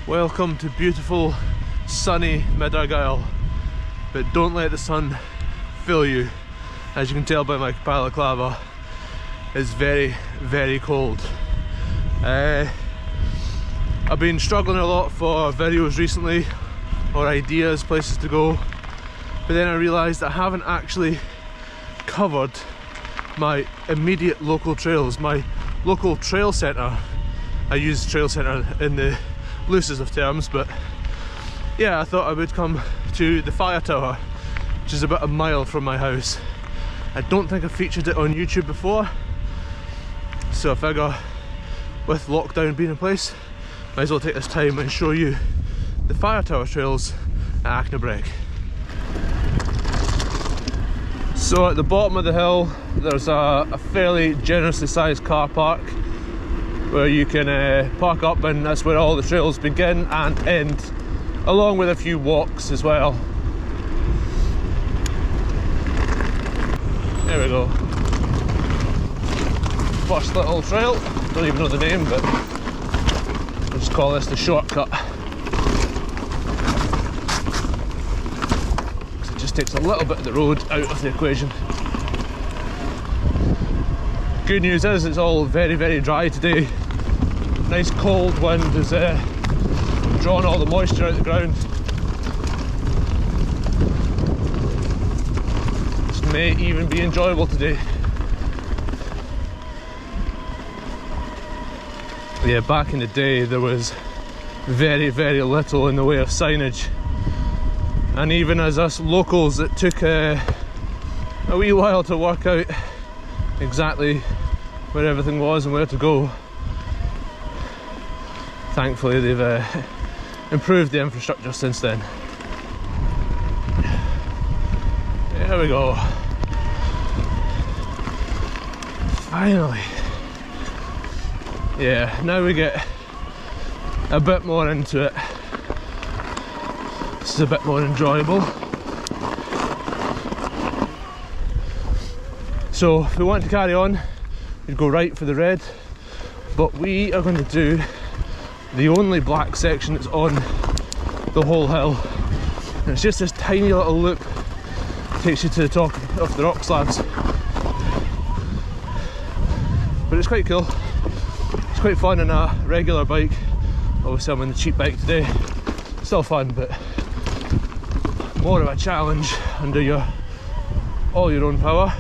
Welcome to beautiful, sunny mid-Argyll, but don't let the sun fill you. As you can tell by my balaclava, it's very, very cold. I've been struggling a lot for videos recently, or ideas, places to go, but then I realised I haven't actually covered my immediate local trails, my local trail centre. I use trail centre in the loosest of terms, but yeah, I thought I would come to the Firetower, which is about a mile from my house. I don't think I've featured it on YouTube before, so I figure with lockdown being in place, might as well take this time and show you the Firetower Trails at Achnabreck. So at the bottom of the hill there's a fairly generously sized car park where you can park up, and that's where all the trails begin and end, along with a few walks as well. There we go. First little trail, don't even know the name, but we'll just call this the shortcut. It just takes a little bit of the road out of the equation. Good news is it's all very, very dry today. Nice cold wind has drawn all the moisture out of the ground. This may even be enjoyable today. Yeah, back in the day there was very, very little in the way of signage, and even as us locals it took a wee while to work out exactly where everything was and where to go. Thankfully they've improved the infrastructure since then. There we go. Finally. Yeah, now we get a bit more into it. This is a bit more enjoyable. So if we want to carry on, we'd go right for the red, but we are going to do the only black section that's on the whole hill. And it's just this tiny little loop, takes you to the top of the rock slabs. But it's quite cool. It's quite fun on a regular bike. Obviously I'm on the cheap bike today. Still fun, but more of a challenge under all your own power.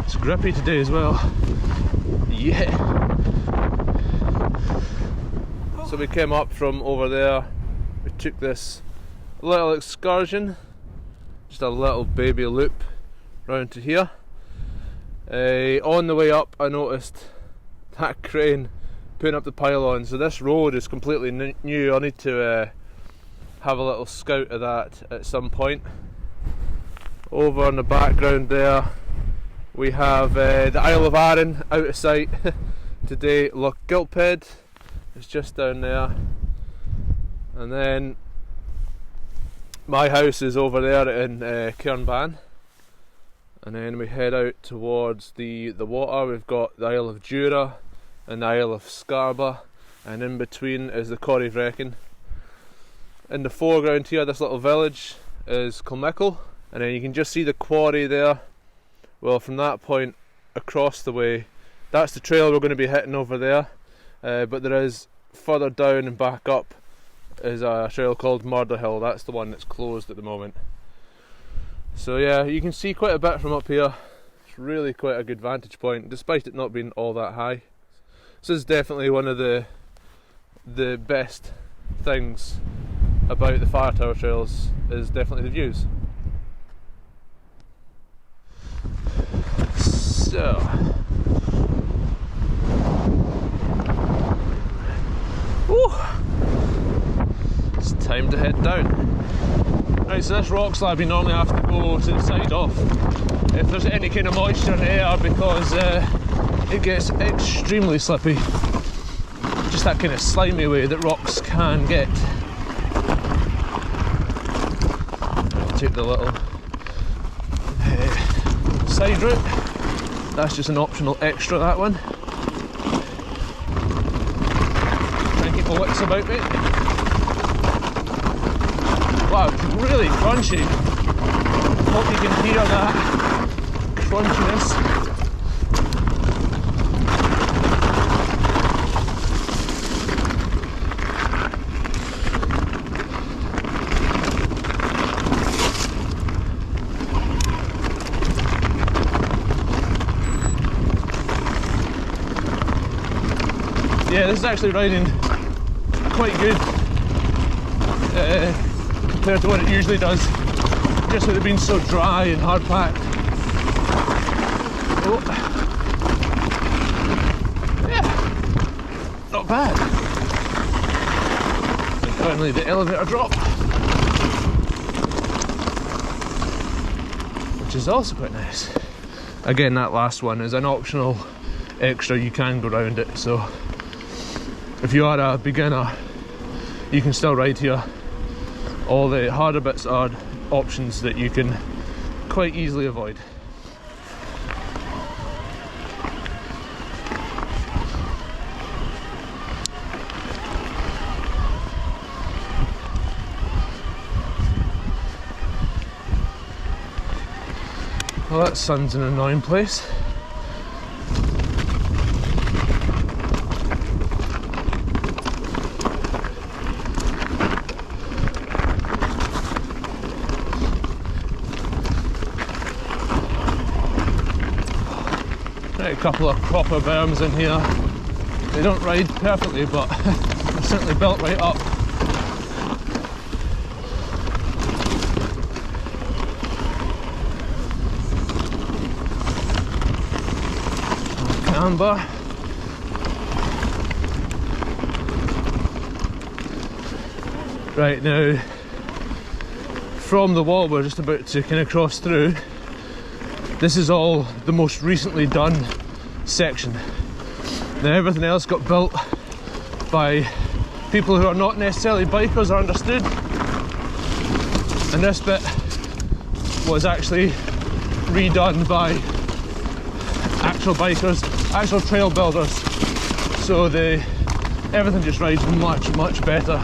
It's grippy today as well. Yeah. So we came up from over there. We took this little excursion, just a little baby loop round to here. On the way up I noticed that crane putting up the pylon, so this road is completely new. I'll need to have a little scout of that at some point. Over in the background there we have the Isle of Arran out of sight today. Loch Gilphead is just down there, and then my house is over there in Cairnban. And then we head out towards the water. We've got the Isle of Jura and the Isle of Scarborough, and in between is the Corryvreckan. In the foreground here, this little village is Kilmickle, and then you can just see the quarry there. Well, from that point across the way, that's the trail we're going to be hitting over there, but there is further down and back up is a trail called Murder Hill. That's the one that's closed at the moment. So yeah, you can see quite a bit from up here. It's really quite a good vantage point, despite it not being all that high. This is definitely one of the best things about the Firetower Trails, is definitely the views. So it's time to head down. Right, so this rock slab you normally have to go to the side of if there's any kind of moisture in the air, because it gets extremely slippy. Just that kind of slimy way that rocks can get. Take the little side route. That's just an optional extra, that one. bullets about me. Wow, really crunchy. Hope you can hear that crunchiness. Yeah, this is actually riding quite good compared to what it usually does, just with it being so dry and hard packed. Oh. Yeah, not bad. And finally the elevator drop, which is also quite nice. Again, that last one is an optional extra, you can go round it, so if you are a beginner, you can still ride here. All the harder bits are options that you can quite easily avoid. Well, that sun's an annoying place. A couple of proper berms in here. They don't ride perfectly, but they're certainly built right up. Camber. Right, now from the wall we're just about to kind of cross through, this is all the most recently done section. Now everything else got built by people who are not necessarily bikers, or understood, and this bit was actually redone by actual bikers, actual trail builders, so everything just rides much better.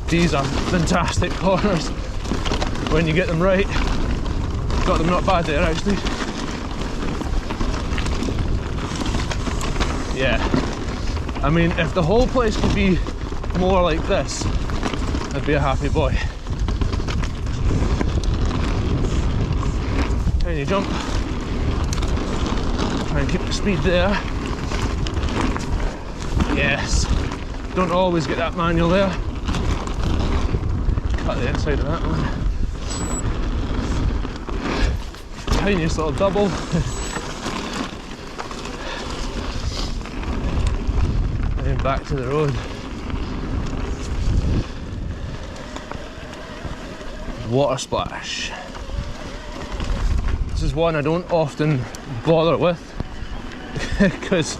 These are fantastic corners when you get them right. Got them not bad there actually. Yeah, I mean, if the whole place could be more like this, I'd be a happy boy. Tiny jump. Try and keep the speed there. Yes. Don't always get that manual there. Cut the inside of that one. Tiniest little double. And then back to the road. Water splash. This is one I don't often bother with because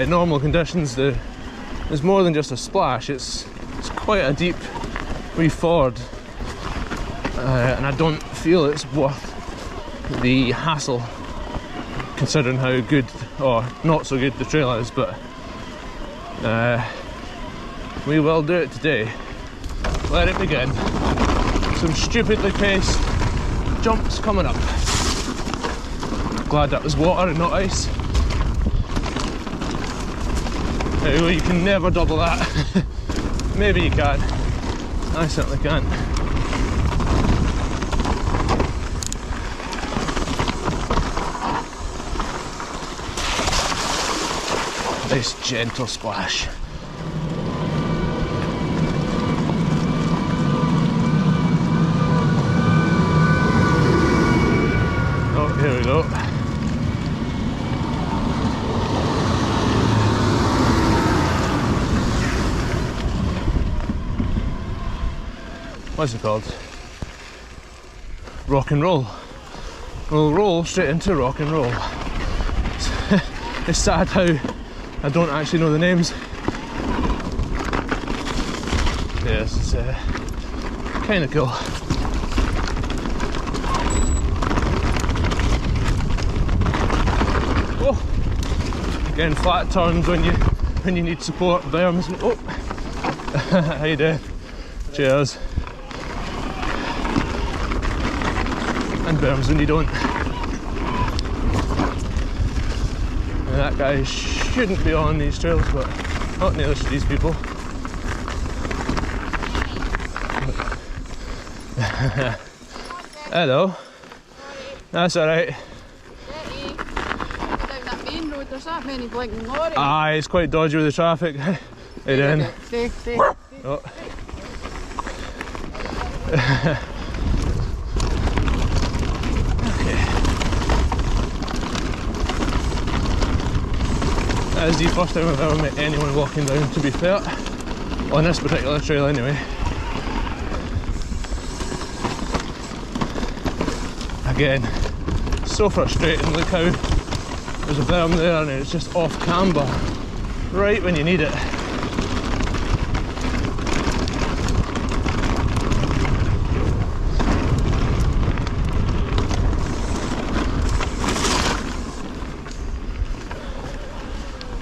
normal conditions there's more than just a splash. It's quite a deep wee ford. And I don't feel it's worth the hassle, considering how good or not so good the trail is, but we will do it today. Let it begin. Some stupidly paced jumps coming up. Glad that was water and not ice. Anyway, you can never double that. Maybe you can. I certainly can't. Nice gentle splash. Oh, here we go. What's it called? Rock and roll. We'll roll straight into rock and roll. It's sad how I don't actually know the names. Yes, it's kind of cool. Oh, getting flat turns when you need support. Berms. Oh, how you doing? Cheers. And berms when you don't. And that guy shouldn't be on these trails, but not nearly to these people. Hello. That's alright. Down that main road, there's that many blinking lorries. Aye, it's quite dodgy with the traffic. Hey then. Stay. Oh. That is the first time I've ever met anyone walking down, to be fair. On this particular trail anyway. Again, so frustrating. Look how there's a berm there and it's just off camber right when you need it.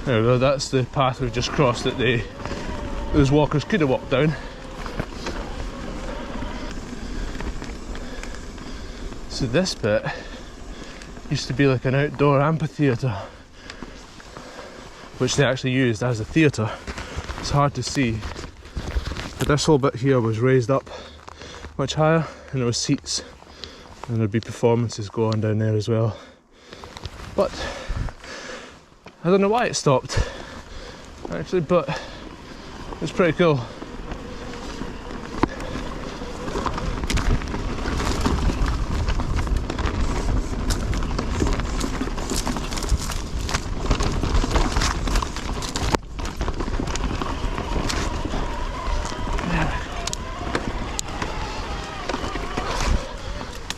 There we go, that's the path we've just crossed that those walkers could have walked down. So this bit used to be like an outdoor amphitheatre, which they actually used as a theatre. It's hard to see, but this whole bit here was raised up much higher and there were seats and there'd be performances going down there as well. But I don't know why it stopped actually, but it's pretty cool.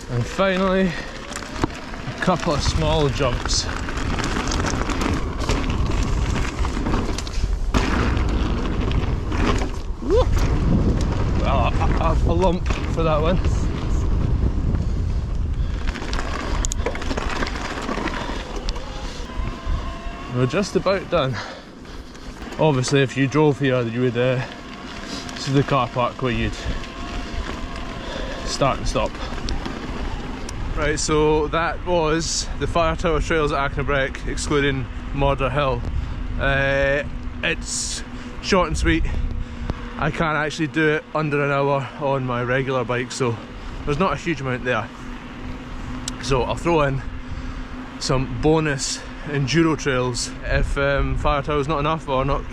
And finally, a couple of small jumps. Woo! Well, a lump for that one. We're just about done. Obviously, if you drove here, you would. This is the car park where you'd start and stop. Right, so that was the Firetower Trails at Achnabreck, excluding Murder Hill. It's short and sweet. I can't actually do it under an hour on my regular bike, so there's not a huge amount there. So I'll throw in some bonus enduro trails. If Firetower is not enough or not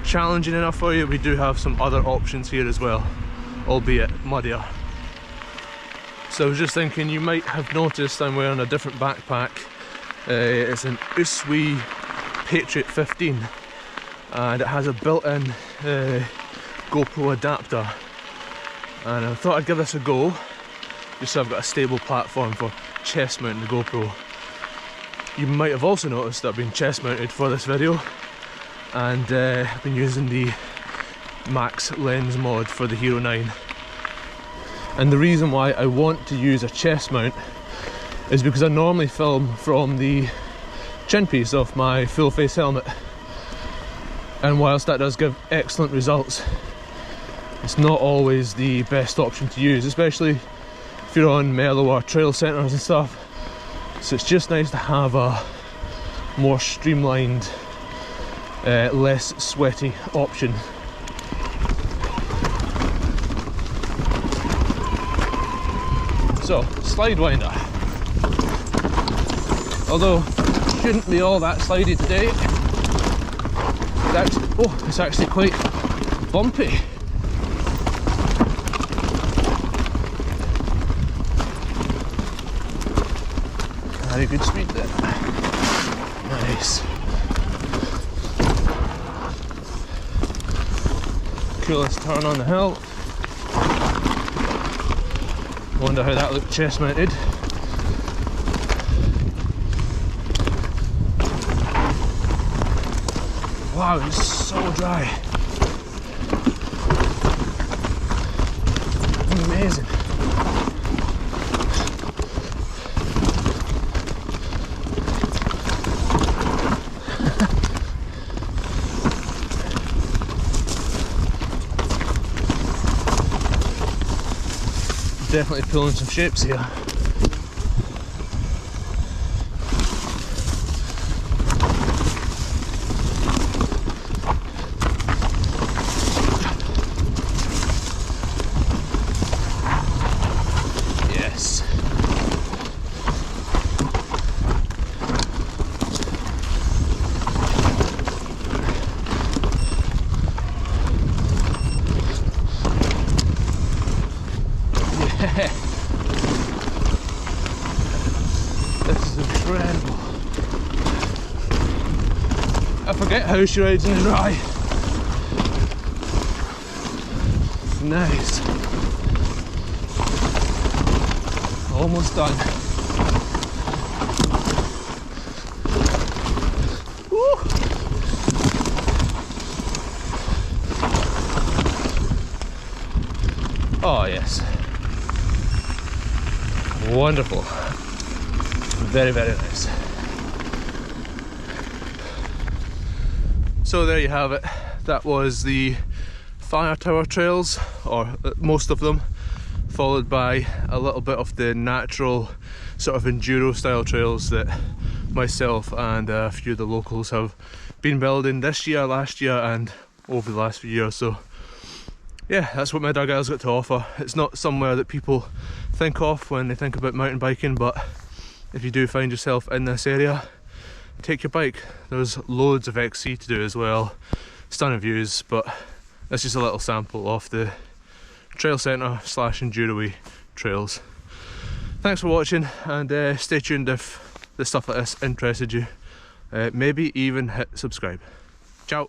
challenging enough for you, we do have some other options here as well, albeit muddier. So I was just thinking, you might have noticed I'm wearing a different backpack. It's an Usui Patriot 15 and it has a built-in GoPro adapter, and I thought I'd give this a go just so I've got a stable platform for chest mounting the GoPro. You might have also noticed that I've been chest mounted for this video, and I've been using the max lens mod for the Hero 9. And the reason why I want to use a chest mount is because I normally film from the chin piece of my full face helmet, and whilst that does give excellent results, it's not always the best option to use, especially if you're on mellow or trail centres and stuff. So it's just nice to have a more streamlined, less sweaty option. So, slide winder. Although, shouldn't be all that slidey today. It's actually quite bumpy. Very good speed there. Nice. Coolest turn on the hill. Wonder how that looked chest mounted. Wow, it's so dry. Amazing. Definitely pulling some shapes here. Yes. This is incredible. I forget how she rides in the rye. It's nice. Almost done. Woo. Oh yes. Wonderful. Very, very nice. So there you have it. That was the Firetower Trails, or most of them, followed by a little bit of the natural sort of enduro style trails that myself and a few of the locals have been building this year, last year and over the last few years. So yeah, that's what Mid Argyll's got to offer. It's not somewhere that people think of when they think about mountain biking, but if you do find yourself in this area, take your bike. There's loads of XC to do as well. Stunning views, but that's just a little sample of the trail centre / enduro-y trails. Thanks for watching, and stay tuned if the stuff like this interested you. Maybe even hit subscribe. Ciao!